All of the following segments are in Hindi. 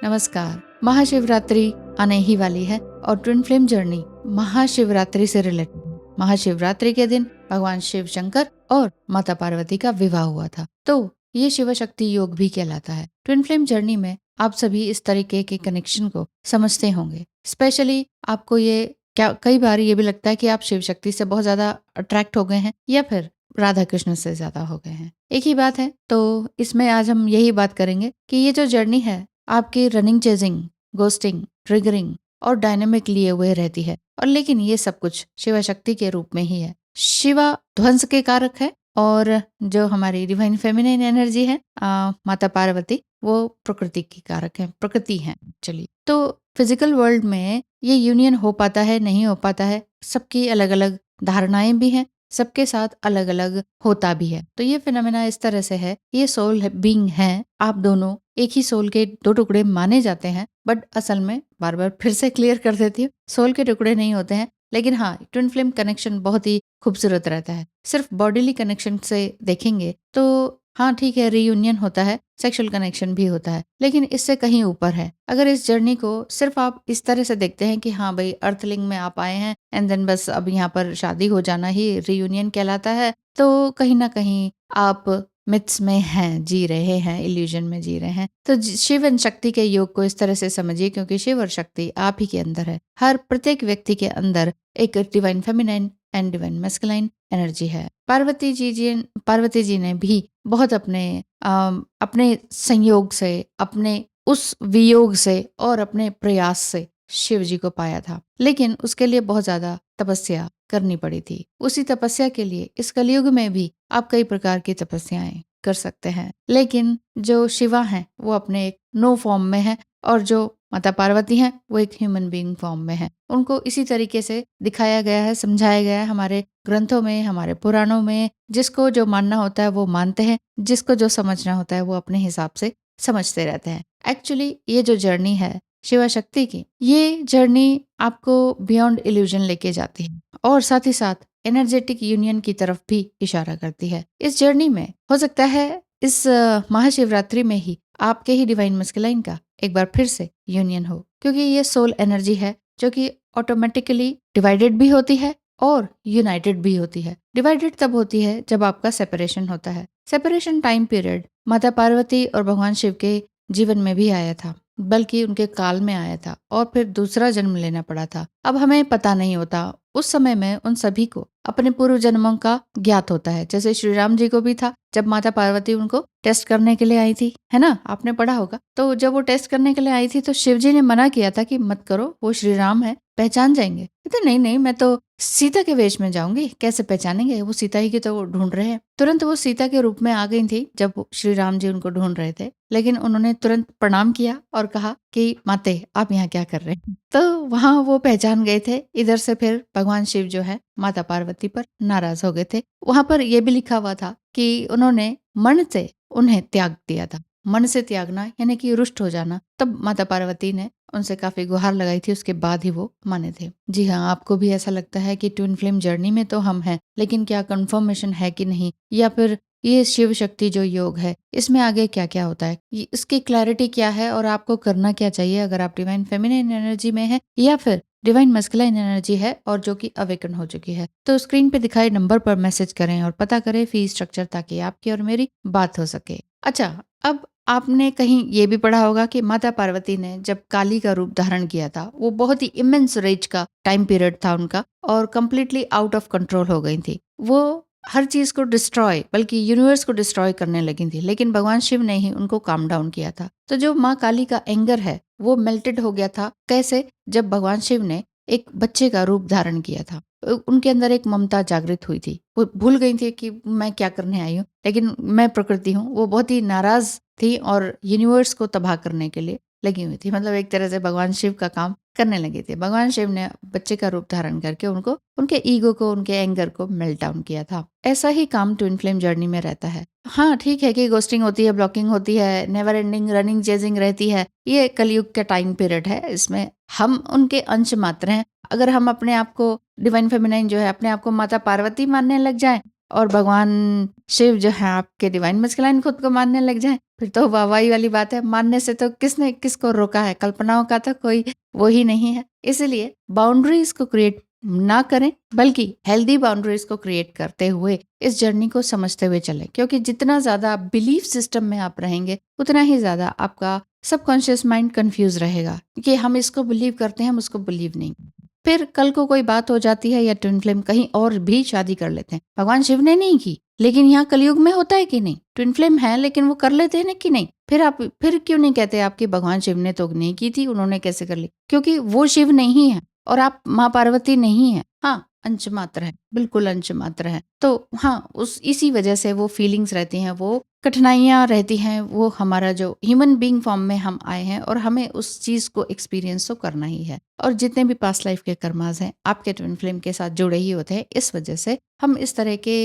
नमस्कार। महाशिवरात्रि आने ही वाली है और ट्विन फ्लेम जर्नी महाशिवरात्रि से रिलेटेड। महाशिवरात्रि के दिन भगवान शिव शंकर और माता पार्वती का विवाह हुआ था, तो ये शिव शक्ति योग भी कहलाता है। ट्विन फ्लेम जर्नी में आप सभी इस तरीके के कनेक्शन को समझते होंगे। स्पेशली आपको ये क्या कई बार ये भी लगता है कि आप शिव शक्ति से बहुत ज्यादा अट्रैक्ट हो गए हैं या फिर राधा कृष्ण से ज्यादा हो गए हैं। एक ही बात है, तो इसमें आज हम यही बात करेंगे कि ये जो जर्नी है आपकी रनिंग, चेजिंग, गोस्टिंग, ट्रिगरिंग और डायनेमिक लिए हुए रहती है, और लेकिन ये सब कुछ शिवा शक्ति के रूप में ही है। शिवा ध्वंस के कारक है और जो हमारी डिवाइन फेमिनिन एनर्जी है माता पार्वती, वो प्रकृति की कारक है, प्रकृति है। चलिए, तो फिजिकल वर्ल्ड में ये यूनियन हो पाता है, नहीं हो पाता है, सबकी अलग अलग धारणाएं भी हैं, सबके साथ अलग अलग होता भी है। तो ये फिनोमेना इस तरह से है, ये सोल बीइंग है, आप दोनों एक ही सोल के दो टुकड़े माने जाते हैं, बट असल में बार बार फिर से क्लियर कर देती हूँ, सोल के टुकड़े नहीं होते हैं। लेकिन हाँ, ट्विन फ्लेम कनेक्शन बहुत ही खूबसूरत रहता है। सिर्फ बॉडीली कनेक्शन से देखेंगे तो हाँ ठीक है, रीयूनियन होता है, सेक्सुअल कनेक्शन भी होता है, लेकिन इससे कहीं ऊपर है। अगर इस जर्नी को सिर्फ आप इस तरह से देखते हैं कि हाँ भाई, अर्थलिंग में आप आए हैं एंड देन बस अब यहाँ पर शादी हो जाना ही रीयूनियन कहलाता है, तो कहीं ना कहीं आप मिथ्स में हैं, जी रहे हैं, इल्यूजन में जी रहे हैं। तो शिव एंड शक्ति के योग को इस तरह से समझिए, क्योंकि शिव और शक्ति आप ही के अंदर है। हर प्रत्येक व्यक्ति के अंदर एक divine feminine and divine masculine energy है। पार्वती जी ने भी बहुत अपने संयोग से, अपने उस वियोग से और अपने प्रयास से शिव जी को पाया था, लेकिन उसके लिए बहुत ज्यादा तपस्या करनी पड़ी थी। उसी तपस्या के लिए इस कलयुग में भी आप कई प्रकार की तपस्याएं कर सकते हैं, लेकिन जो शिवा हैं वो अपने एक नो फॉर्म में है, और जो माता पार्वती हैं वो एक ह्यूमन बीइंग फॉर्म में है। उनको इसी तरीके से दिखाया गया है, समझाया गया है हमारे ग्रंथों में, हमारे पुराणों में। जिसको जो मानना होता है वो मानते हैं, जिसको जो समझना होता है वो अपने हिसाब से समझते रहते हैं। एक्चुअली ये जो जर्नी है शिवा शक्ति की, ये जर्नी आपको बियॉन्ड इल्यूजन लेके जाती है और साथ ही साथ एनर्जेटिक यूनियन की तरफ भी इशारा करती है। इस जर्नी में हो सकता है इस महाशिवरात्रि में ही आपके ही डिवाइन मस्कुलाइन का एक बार फिर से यूनियन हो, क्योंकि ये सोल एनर्जी है जो कि ऑटोमेटिकली डिवाइडेड भी होती है और यूनाइटेड भी होती है। डिवाइडेड तब होती है जब आपका सेपरेशन होता है। सेपरेशन टाइम पीरियड माता पार्वती और भगवान शिव के जीवन में भी आया था, बल्कि उनके काल में आया था और फिर दूसरा जन्म लेना पड़ा था। अब हमें पता नहीं होता, उस समय में उन सभी को अपने पूर्व जन्मों का ज्ञात होता है। जैसे श्री राम जी को भी था, जब माता पार्वती उनको टेस्ट करने के लिए आई थी, है ना, आपने पढ़ा होगा। तो जब वो टेस्ट करने के लिए आई थी तो शिव जी ने मना किया था कि मत करो, वो श्री राम है, पहचान जाएंगे। कहते नहीं नहीं, मैं तो सीता के वेश में जाऊंगी, कैसे पहचानेंगे, वो सीता ही की तो वो ढूंढ रहे हैं। तुरंत वो सीता के रूप में आ गई थी जब श्री राम जी उनको ढूंढ रहे थे, लेकिन उन्होंने तुरंत प्रणाम किया और कहा कि माते आप यहाँ क्या कर रहे हैं। तो वहां वो पहचान गए थे। इधर से फिर भगवान शिव जो है माता पार्वती पर नाराज हो गए थे। वहां पर यह भी लिखा हुआ था कि उन्होंने मन से उन्हें त्याग दिया था। मन से त्यागना यानी कि रुष्ट हो जाना। तब माता पार्वती ने उनसे काफी गुहार लगाई थी, उसके बाद ही वो माने थे। जी हाँ, आपको भी ऐसा लगता है कि ट्विन फ्लेम जर्नी में तो हम हैं, लेकिन क्या कंफर्मेशन है कि नहीं, या फिर ये शिव शक्ति जो योग है इसमें आगे क्या क्या होता है, इसकी क्लैरिटी क्या है और आपको करना क्या चाहिए अगर आप डिवाइन फेमिनिन एनर्जी में है या फिर डिवाइन मस्कुलाइन एनर्जी है और जो कि अवेकन हो चुकी है। तो स्क्रीन पे दिखाए नंबर पर मैसेज करें और पता करें फी स्ट्रक्चर, ताकि आपकी और मेरी बात हो सके। अच्छा, अब आपने कहीं ये भी पढ़ा होगा कि माता पार्वती ने जब काली का रूप धारण किया था, वो बहुत ही इमेंस रेज का टाइम पीरियड था उनका, और कंप्लीटली आउट ऑफ कंट्रोल हो गई थी। वो हर चीज को डिस्ट्रॉय, बल्कि यूनिवर्स को डिस्ट्रॉय करने लगी थी, लेकिन भगवान शिव ने ही उनको काम डाउन किया था। तो जो माँ काली का एंगर है वो मेल्टेड हो गया था। कैसे? जब भगवान शिव ने एक बच्चे का रूप धारण किया था, उनके अंदर एक ममता जागृत हुई थी। वो भूल गई थी कि मैं क्या करने आई हूँ, लेकिन मैं प्रकृति हूँ। वो बहुत ही नाराज थी और यूनिवर्स को तबाह करने के लिए लगी हुई थी। मतलब एक तरह से भगवान शिव का काम करने लगे थे। भगवान शिव ने बच्चे का रूप धारण करके उनको, उनके ईगो को, उनके एंगर को मेल्ट डाउन किया था। ऐसा ही काम ट्विन फ्लेम जर्नी में रहता है। हाँ ठीक है कि गोस्टिंग होती है, ब्लॉकिंग होती है, नेवर एंडिंग रनिंग चेजिंग रहती है। ये कलयुग का टाइम पीरियड है, इसमें हम उनके अंश मात्र हैं। अगर हम अपने आप को डिवाइन फेमिनाइन जो है, अपने आप को माता पार्वती मानने लग जाएं और भगवान शिव जो है आपके डिवाइन मस्कुलाइन खुद को मानने लग जाएं, फिर तो वाहवाही वाली बात है, मानने से तो किसने किसको रोका है, कल्पनाओं का तो कोई वो ही नहीं है। इसलिए बाउंड्रीज को क्रिएट ना करें, बल्कि हेल्दी बाउंड्रीज को क्रिएट करते हुए इस जर्नी को समझते हुए चलें, क्योंकि जितना ज्यादा बिलीफ सिस्टम में आप रहेंगे उतना ही ज्यादा आपका सबकॉन्शियस माइंड कंफ्यूज रहेगा कि हम इसको बिलीव करते हैं, हम उसको बिलीव नहीं। फिर कल को कोई बात हो जाती है या ट्विन फ्लेम कहीं और भी शादी कर लेते हैं, भगवान शिव ने नहीं की, लेकिन यहाँ कलयुग में होता है कि नहीं, ट्विन फ्लेम है लेकिन वो कर लेते हैं ना कि नहीं। फिर आप फिर क्यों नहीं कहते आपकी भगवान शिव ने तो नहीं की थी, उन्होंने कैसे कर ली? क्योंकि वो शिव नहीं है और आप माँ पार्वती नहीं है। हाँ, अंश मात्र है, बिल्कुल अंश मात्र है। तो हाँ, उस इसी वजह से वो फीलिंग्स रहती हैं, वो कठिनाइयां रहती हैं, वो हमारा जो ह्यूमन बीइंग फॉर्म में हम आए हैं और हमें उस चीज को एक्सपीरियंस तो करना ही है। और जितने भी पास्ट लाइफ के कर्मास हैं आपके ट्विन फ्लेम के साथ जुड़े ही होते हैं। इस वजह से हम इस तरह के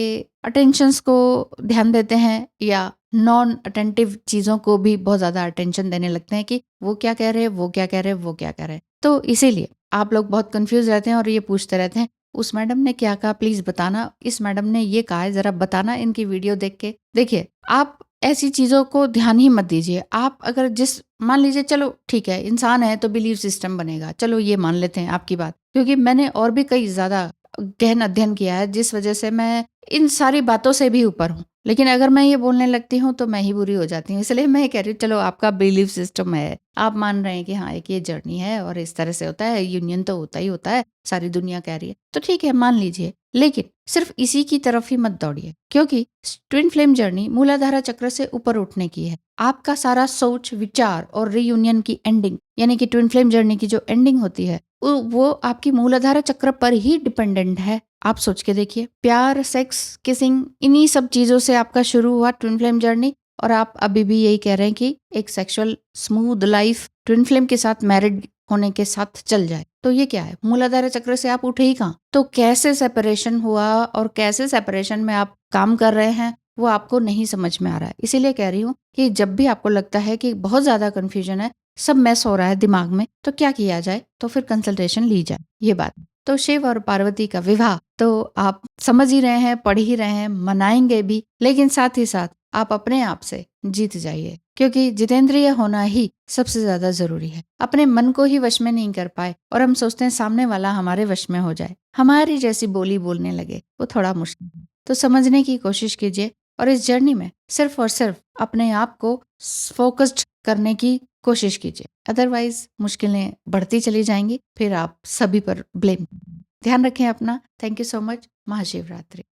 अटेंशंस को ध्यान देते हैं या नॉन अटेंटिव चीजों को भी बहुत ज्यादा अटेंशन देने लगते हैं कि वो क्या कह रहे हैं, वो क्या कह रहे हैं, वो क्या कह रहे हैं। तो इसीलिए आप लोग बहुत कंफ्यूज रहते हैं और ये पूछते रहते हैं उस मैडम ने क्या कहा, प्लीज बताना, इस मैडम ने ये कहा है, जरा बताना इनकी वीडियो देख के। देखिए, आप ऐसी चीजों को ध्यान ही मत दीजिए। आप अगर जिस मान लीजिए, चलो ठीक है, इंसान है तो बिलीव सिस्टम बनेगा, चलो ये मान लेते हैं आपकी बात, क्योंकि मैंने और भी कई ज्यादा गहन अध्ययन किया है जिस वजह से मैं इन सारी बातों से भी ऊपर हूँ। लेकिन अगर मैं ये बोलने लगती हूँ तो मैं ही बुरी हो जाती हूँ। इसलिए मैं ये कह रही हूँ, चलो आपका बिलीफ सिस्टम है, आप मान रहे हैं कि हाँ एक ये जर्नी है और इस तरह से होता है, यूनियन तो होता ही होता है, सारी दुनिया कह रही है तो ठीक है मान लीजिए। लेकिन सिर्फ इसी की तरफ ही मत दौड़िए, क्योंकि ट्विन फ्लेम जर्नी मूलाधारा चक्र से ऊपर उठने की है। आपका सारा सोच विचार और रीयूनियन की एंडिंग, यानी कि ट्विन फ्लेम जर्नी की जो एंडिंग होती है वो आपकी मूलाधारा चक्र पर ही डिपेंडेंट है। आप सोच के देखिए, प्यार, सेक्स, किसिंग, इन्हीं सब चीजों से आपका शुरू हुआ ट्विन फ्लेम जर्नी, और आप अभी भी यही कह रहे हैं कि एक sexual smooth life twin flame के साथ, मैरिड होने के साथ चल जाए। तो ये क्या है, मूलाधारा चक्र से आप उठे ही कहाँ? तो कैसे सेपरेशन हुआ और कैसे सेपरेशन में आप काम कर रहे हैं वो आपको नहीं समझ में आ रहा है। इसीलिए कह रही हूँ कि जब भी आपको लगता है कि बहुत ज्यादा कंफ्यूजन है, सब मैस हो रहा है दिमाग में, तो क्या किया जाए, तो फिर कंसल्टेशन ली जाए, ये बात। तो शिव और पार्वती का विवाह तो आप समझ ही रहे हैं, पढ़ ही रहे हैं, मनाएंगे भी, लेकिन साथ ही साथ आप अपने आप से जीत जाइए, क्योंकि जितेंद्रिय होना ही सबसे ज्यादा जरूरी है। अपने मन को ही वश में नहीं कर पाए और हम सोचते हैं सामने वाला हमारे वश में हो जाए, हमारी जैसी बोली बोलने लगे, वो थोड़ा मुश्किल है। तो समझने की कोशिश कीजिए और इस जर्नी में सिर्फ और सिर्फ अपने आप को फोकस्ड करने की कोशिश कीजिए, अदरवाइज मुश्किलें बढ़ती चली जाएंगी, फिर आप सभी पर ब्लेम। ध्यान रखें अपना। Thank you so much. Mahashivratri.